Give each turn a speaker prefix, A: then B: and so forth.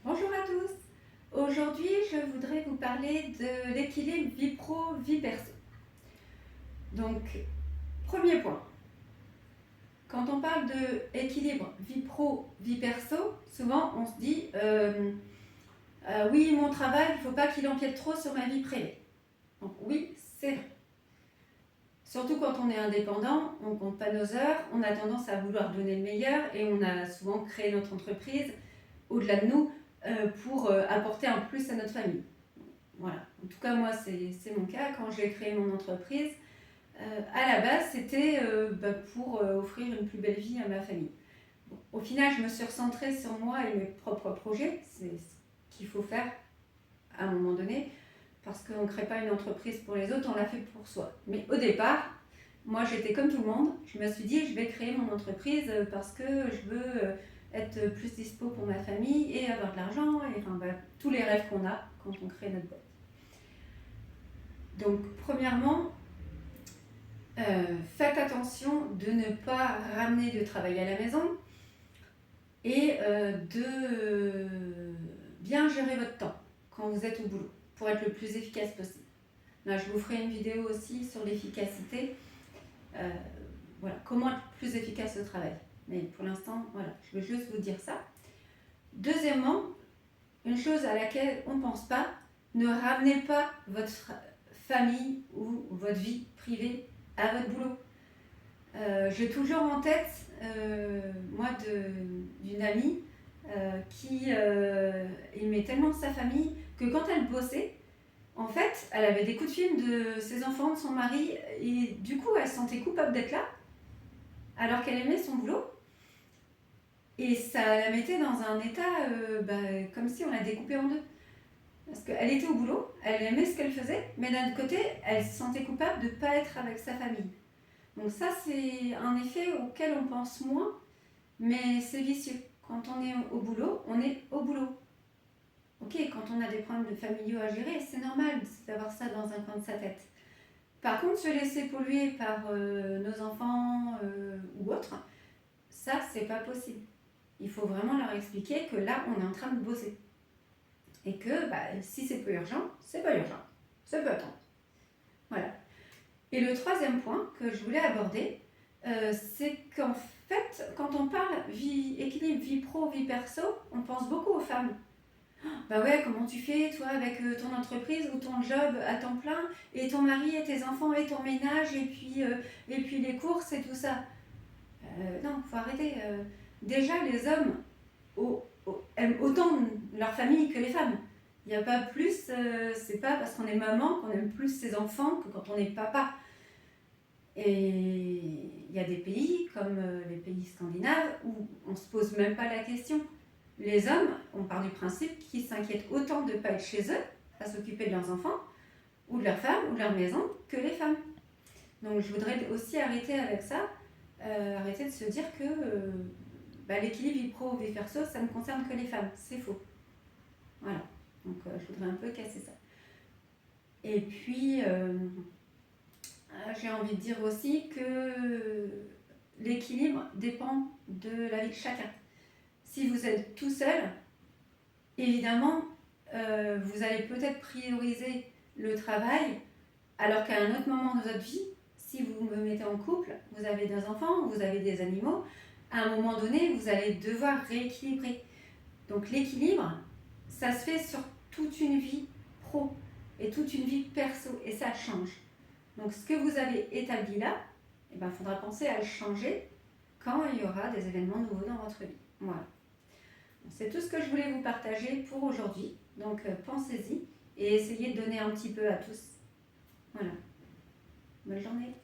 A: Bonjour à tous. Aujourd'hui, je voudrais vous parler de l'équilibre vie pro, vie perso. Donc, premier point. Quand on parle de équilibre vie pro, vie perso, souvent on se dit oui, mon travail, il ne faut pas qu'il empiète trop sur ma vie privée. Donc oui, c'est vrai. Surtout quand on est indépendant, on ne compte pas nos heures, on a tendance à vouloir donner le meilleur et on a souvent créé notre entreprise au-delà de nous pour apporter un plus à notre famille. Voilà. En tout cas, moi, c'est mon cas. Quand j'ai créé mon entreprise, à la base, c'était pour offrir une plus belle vie à ma famille. Bon, au final, je me suis recentrée sur moi et mes propres projets. C'est ce qu'il faut faire à un moment donné, parce qu'on ne crée pas une entreprise pour les autres, on la fait pour soi. Mais au départ, moi, j'étais comme tout le monde. Je me suis dit, je vais créer mon entreprise parce que je veux être plus dispo pour ma famille et avoir de l'argent, et enfin, tous les rêves qu'on a quand on crée notre boîte. Donc, premièrement, faites attention de ne pas ramener de travail à la maison et de bien gérer votre temps quand vous êtes au boulot pour être le plus efficace possible. Là, je vous ferai une vidéo aussi sur l'efficacité. Voilà, comment être plus efficace au travail. Mais pour l'instant, voilà, je veux juste vous dire ça. Deuxièmement, une chose à laquelle on ne pense pas, ne ramenez pas votre famille ou votre vie privée à votre boulot. J'ai toujours en tête, moi, d'une amie qui aimait tellement sa famille que quand elle bossait, en fait, elle avait des coups de fil de ses enfants, de son mari, et du coup, elle se sentait coupable d'être là, alors qu'elle aimait son boulot. Et ça la mettait dans un état comme si on la découpait en deux. Parce qu'elle était au boulot, elle aimait ce qu'elle faisait, mais d'un autre côté, elle se sentait coupable de ne pas être avec sa famille. Donc ça, c'est un effet auquel on pense moins, mais c'est vicieux. Quand on est au boulot, on est au boulot. Ok, quand on a des problèmes de familiaux à gérer, c'est normal d'avoir ça dans un coin de sa tête. Par contre, se laisser polluer par nos enfants ou autres, ça, c'est pas possible. Il faut vraiment leur expliquer que là, on est en train de bosser. Et que si c'est pas urgent, c'est pas urgent. Ça peut attendre. Voilà. Et le troisième point que je voulais aborder, c'est qu'en fait, quand on parle équilibre vie pro, vie perso, on pense beaucoup aux femmes. Bah ouais, comment tu fais toi avec ton entreprise ou ton job à temps plein et ton mari et tes enfants et ton ménage et puis les courses et tout ça. Non, faut arrêter. Déjà, les hommes aiment autant leur famille que les femmes. Il n'y a pas plus, c'est pas parce qu'on est maman qu'on aime plus ses enfants que quand on est papa. Et il y a des pays comme les pays scandinaves où on ne se pose même pas la question. Les hommes, on part du principe qu'ils s'inquiètent autant de ne pas être chez eux, à s'occuper de leurs enfants, ou de leur femme, ou de leur maison, que les femmes. Donc je voudrais aussi arrêter avec ça, arrêter de se dire que l'équilibre vie pro, vie perso, ça ne concerne que les femmes. C'est faux. Voilà. Donc je voudrais un peu casser ça. Et puis, j'ai envie de dire aussi que l'équilibre dépend de la vie de chacun. Si vous êtes tout seul, évidemment, vous allez peut-être prioriser le travail, alors qu'à un autre moment de votre vie, si vous me mettez en couple, vous avez des enfants, vous avez des animaux, à un moment donné, vous allez devoir rééquilibrer. Donc l'équilibre, ça se fait sur toute une vie pro et toute une vie perso, et ça change. Donc ce que vous avez établi là, il faudra penser à le changer quand il y aura des événements nouveaux dans votre vie. Voilà. C'est tout ce que je voulais vous partager pour aujourd'hui. Donc pensez-y et essayez de donner un petit peu à tous. Voilà. Bonne journée.